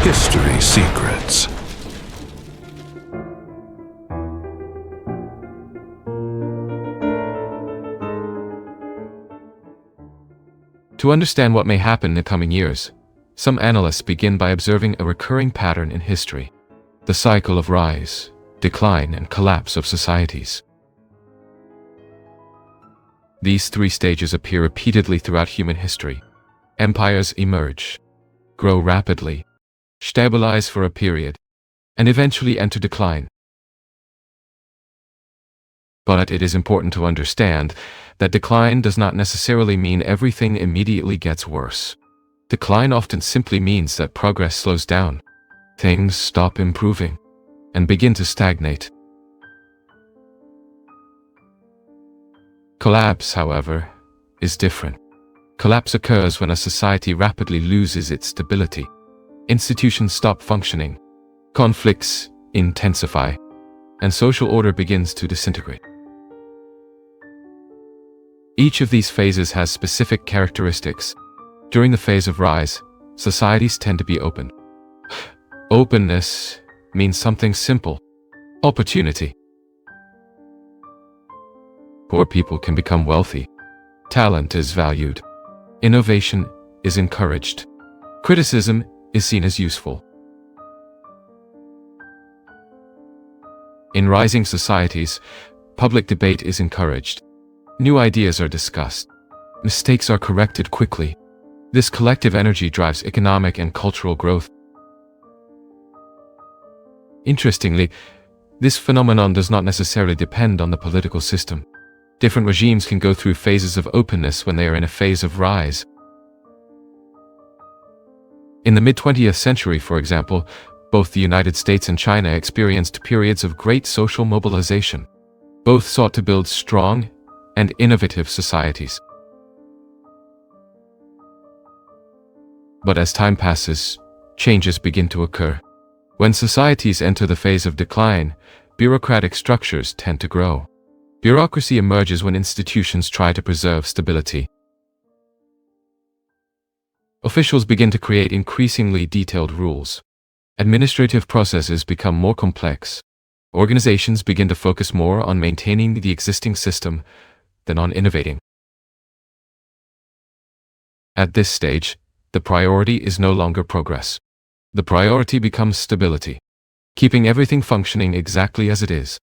History Secrets. To understand what may happen in the coming years, some analysts begin by observing a recurring pattern in history: the cycle of rise, decline, and collapse of societies. These three stages appear repeatedly throughout human history. Empires emerge, grow rapidly, stabilize for a period, and eventually enter decline. But it is important to understand that decline does not necessarily mean everything immediately gets worse. Decline often simply means that progress slows down, things stop improving, and begin to stagnate. Collapse, however, is different. Collapse occurs when a society rapidly loses its stability. Institutions stop functioning, conflicts intensify, and social order begins to disintegrate. Each of these phases has specific characteristics. During the phase of rise, societies tend to be open. Openness means something simple: opportunity. Poor people can become wealthy. Talent is valued. Innovation is encouraged. Criticism is seen as useful. In rising societies, public debate is encouraged. New ideas are discussed. Mistakes are corrected quickly. This collective energy drives economic and cultural growth. Interestingly, this phenomenon does not necessarily depend on the political system. Different regimes can go through phases of openness when they are in a phase of rise. In the mid-20th century, for example, both the United States and China experienced periods of great social mobilization. Both sought to build strong and innovative societies. But as time passes, changes begin to occur. When societies enter the phase of decline, bureaucratic structures tend to grow. Bureaucracy emerges when institutions try to preserve stability. Officials begin to create increasingly detailed rules. Administrative processes become more complex. Organizations begin to focus more on maintaining the existing system than on innovating. At this stage, the priority is no longer progress. The priority becomes stability, keeping everything functioning exactly as it is.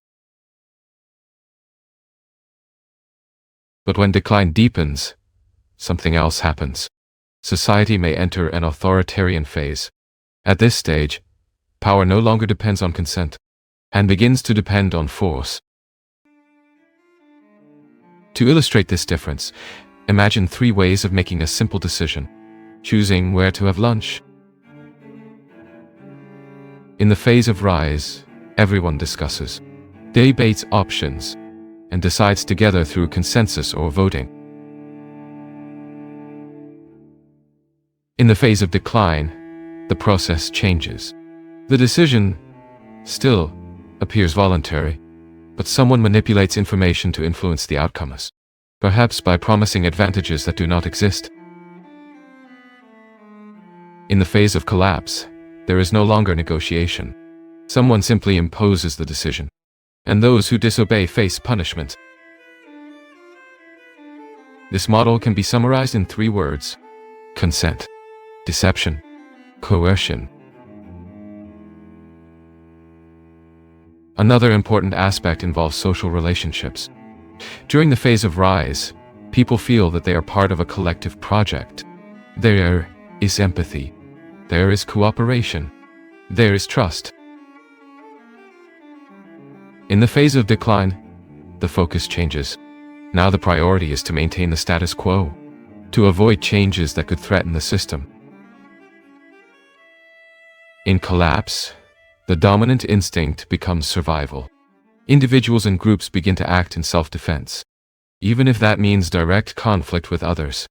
But when decline deepens, something else happens. Society may enter an authoritarian phase. At this stage, power no longer depends on consent and begins to depend on force. To illustrate this difference, imagine three ways of making a simple decision: choosing where to have lunch. In the phase of rise, everyone discusses, debates options, and decides together through consensus or voting. In the phase of decline, the process changes. The decision still appears voluntary, but someone manipulates information to influence the outcomes, perhaps by promising advantages that do not exist. In the phase of collapse, there is no longer negotiation. Someone simply imposes the decision, and those who disobey face punishment. This model can be summarized in three words: consent, deception, coercion. Another important aspect involves social relationships. During the phase of rise, people feel that they are part of a collective project. There is empathy. There is cooperation. There is trust. In the phase of decline, the focus changes. Now the priority is to maintain the status quo, to avoid changes that could threaten the system. In collapse, the dominant instinct becomes survival. Individuals and groups begin to act in self-defense, even if that means direct conflict with others.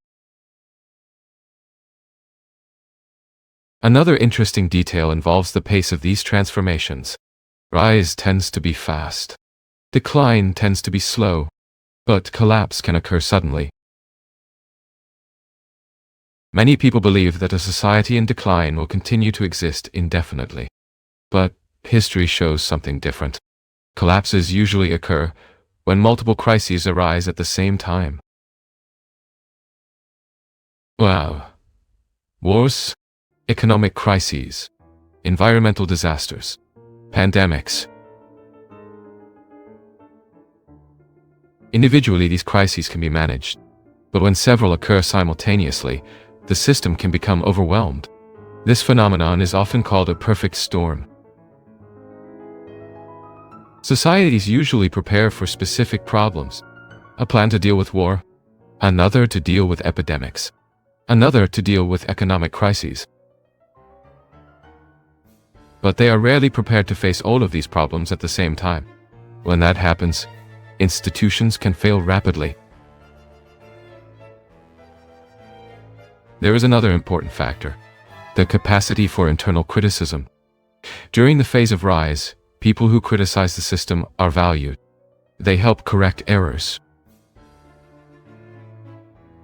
Another interesting detail involves the pace of these transformations. Rise tends to be fast. Decline tends to be slow, but collapse can occur suddenly. Many people believe that a society in decline will continue to exist indefinitely. But history shows something different. Collapses usually occur when multiple crises arise at the same time. Wow. Wars, economic crises, environmental disasters, pandemics. Individually, these crises can be managed, but when several occur simultaneously, the system can become overwhelmed. This phenomenon is often called a perfect storm. Societies usually prepare for specific problems. A plan to deal with war, another to deal with epidemics, another to deal with economic crises. But they are rarely prepared to face all of these problems at the same time. When that happens, institutions can fail rapidly. There is another important factor: the capacity for internal criticism. During the phase of rise, people who criticize the system are valued. They help correct errors.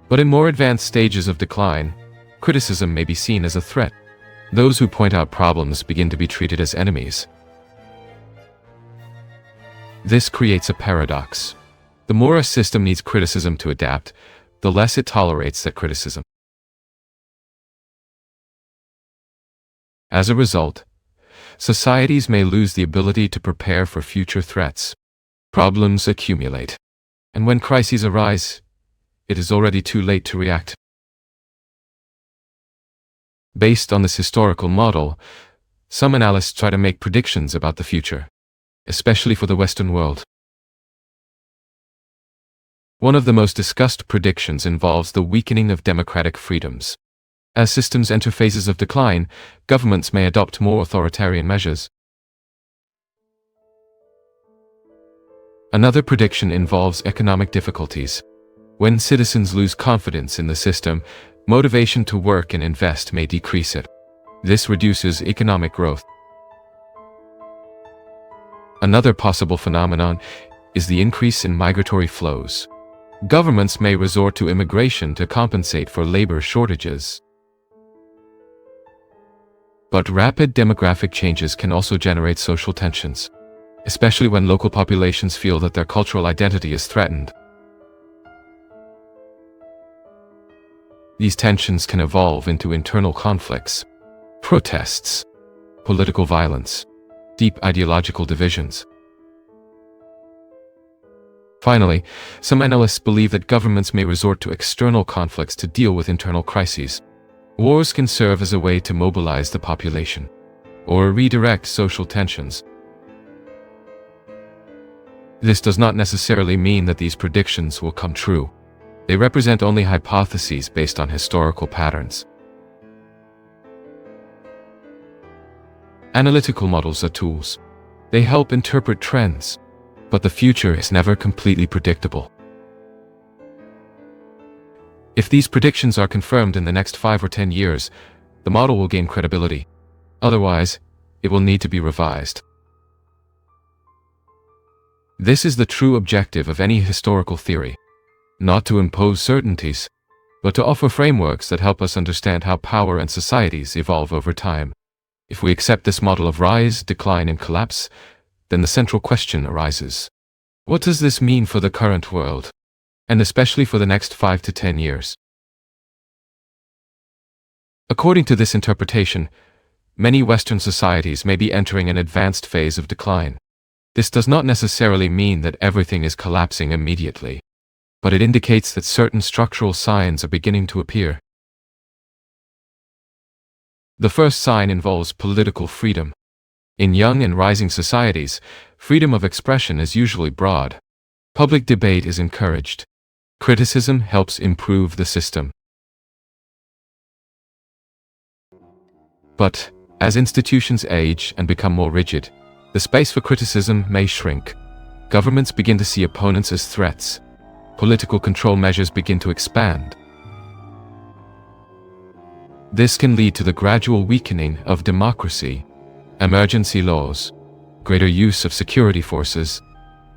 But in more advanced stages of decline, criticism may be seen as a threat. Those who point out problems begin to be treated as enemies. This creates a paradox. The more a system needs criticism to adapt, the less it tolerates that criticism. As a result, societies may lose the ability to prepare for future threats. Problems accumulate, and when crises arise, it is already too late to react. Based on this historical model, some analysts try to make predictions about the future, especially for the Western world. One of the most discussed predictions involves the weakening of democratic freedoms. As systems enter phases of decline, governments may adopt more authoritarian measures. Another prediction involves economic difficulties. When citizens lose confidence in the system, motivation to work and invest may decrease it. This reduces economic growth. Another possible phenomenon is the increase in migratory flows. Governments may resort to immigration to compensate for labor shortages. But rapid demographic changes can also generate social tensions, especially when local populations feel that their cultural identity is threatened. These tensions can evolve into internal conflicts, protests, political violence, deep ideological divisions. Finally, some analysts believe that governments may resort to external conflicts to deal with internal crises. Wars can serve as a way to mobilize the population, or redirect social tensions. This does not necessarily mean that these predictions will come true. They represent only hypotheses based on historical patterns. Analytical models are tools. They help interpret trends, but the future is never completely predictable. If these predictions are confirmed in the next 5 or 10 years, the model will gain credibility. Otherwise, it will need to be revised. This is the true objective of any historical theory: not to impose certainties, but to offer frameworks that help us understand how power and societies evolve over time. If we accept this model of rise, decline, and collapse, then the central question arises: what does this mean for the current world, and especially for the next 5 to 10 years? According to this interpretation, many Western societies may be entering an advanced phase of decline. This does not necessarily mean that everything is collapsing immediately, but it indicates that certain structural signs are beginning to appear. The first sign involves political freedom. In young and rising societies, freedom of expression is usually broad. Public debate is encouraged. Criticism helps improve the system. But, as institutions age and become more rigid, the space for criticism may shrink. Governments begin to see opponents as threats. Political control measures begin to expand. This can lead to the gradual weakening of democracy. Emergency laws, greater use of security forces,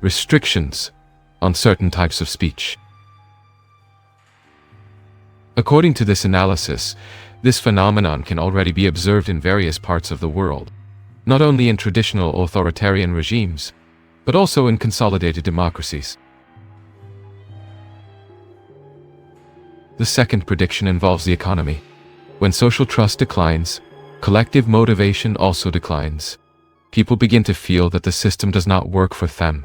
restrictions on certain types of speech. According to this analysis, this phenomenon can already be observed in various parts of the world, not only in traditional authoritarian regimes, but also in consolidated democracies. The second prediction involves the economy. When social trust declines, collective motivation also declines. People begin to feel that the system does not work for them.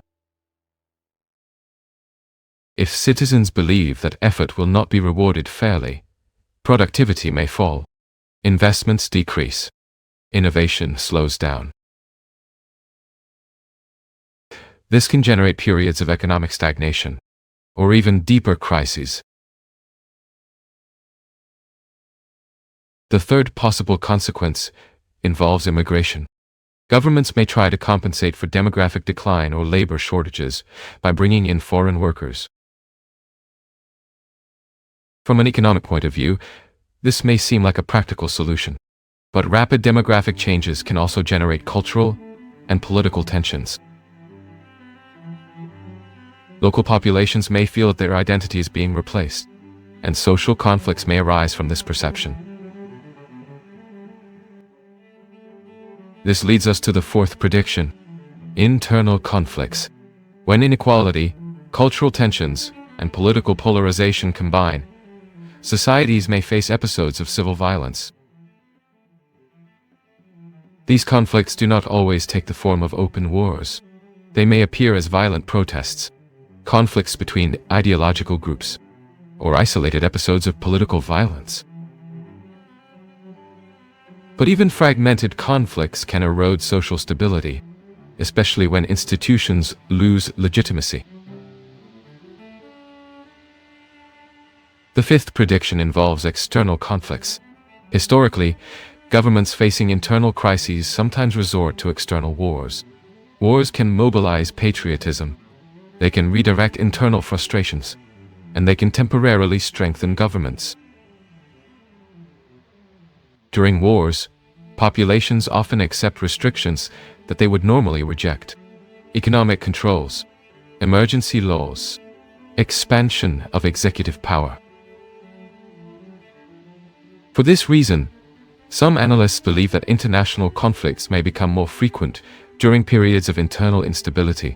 If citizens believe that effort will not be rewarded fairly, productivity may fall, investments decrease, innovation slows down. This can generate periods of economic stagnation, or even deeper crises. The third possible consequence involves immigration. Governments may try to compensate for demographic decline or labor shortages by bringing in foreign workers. From an economic point of view, this may seem like a practical solution, but rapid demographic changes can also generate cultural and political tensions. Local populations may feel that their identity is being replaced, and social conflicts may arise from this perception. This leads us to the fourth prediction: internal conflicts. When inequality, cultural tensions, and political polarization combine, societies may face episodes of civil violence. These conflicts do not always take the form of open wars. They may appear as violent protests, conflicts between ideological groups, or isolated episodes of political violence. But even fragmented conflicts can erode social stability, especially when institutions lose legitimacy. The fifth prediction involves external conflicts. Historically, governments facing internal crises sometimes resort to external wars. Wars can mobilize patriotism, they can redirect internal frustrations, and they can temporarily strengthen governments. During wars, populations often accept restrictions that they would normally reject. Economic controls, emergency laws, expansion of executive power. For this reason, some analysts believe that international conflicts may become more frequent during periods of internal instability.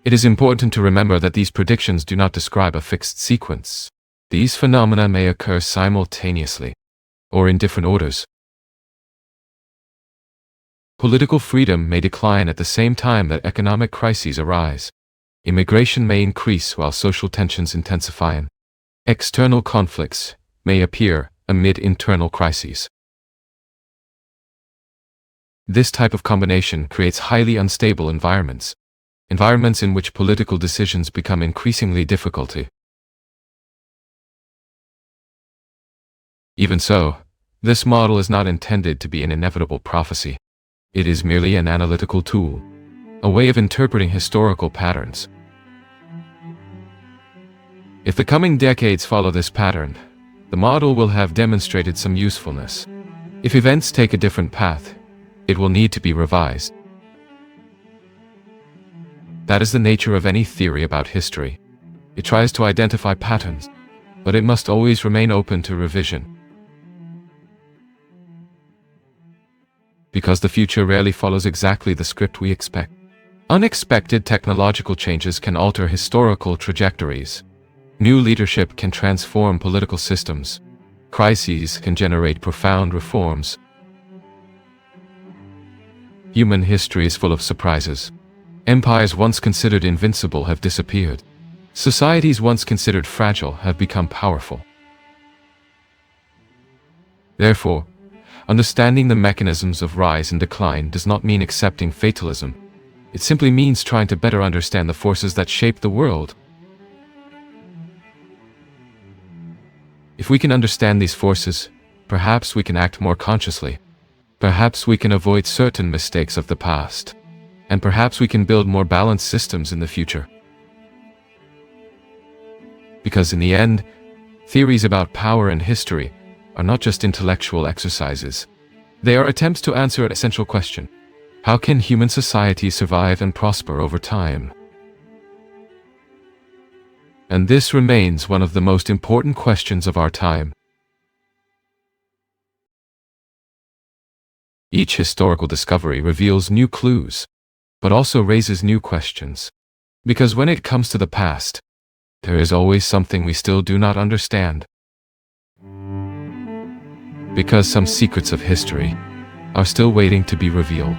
It is important to remember that these predictions do not describe a fixed sequence. These phenomena may occur simultaneously, or in different orders. Political freedom may decline at the same time that economic crises arise. Immigration may increase while social tensions intensify. External conflicts may appear amid internal crises. This type of combination creates highly unstable environments in which political decisions become increasingly difficult. Even so, this model is not intended to be an inevitable prophecy. It is merely an analytical tool, a way of interpreting historical patterns. If the coming decades follow this pattern, the model will have demonstrated some usefulness. If events take a different path, it will need to be revised. That is the nature of any theory about history. It tries to identify patterns, but it must always remain open to revision. Because the future rarely follows exactly the script we expect. Unexpected technological changes can alter historical trajectories. New leadership can transform political systems. Crises can generate profound reforms. Human history is full of surprises. Empires once considered invincible have disappeared. Societies once considered fragile have become powerful. Therefore, understanding the mechanisms of rise and decline does not mean accepting fatalism. It simply means trying to better understand the forces that shape the world. If we can understand these forces, perhaps we can act more consciously. Perhaps we can avoid certain mistakes of the past. And perhaps we can build more balanced systems in the future. Because in the end, theories about power and history are not just intellectual exercises. They are attempts to answer an essential question: how can human society survive and prosper over time? And this remains one of the most important questions of our time. Each historical discovery reveals new clues, but also raises new questions. Because when it comes to the past, there is always something we still do not understand. Because some secrets of history are still waiting to be revealed.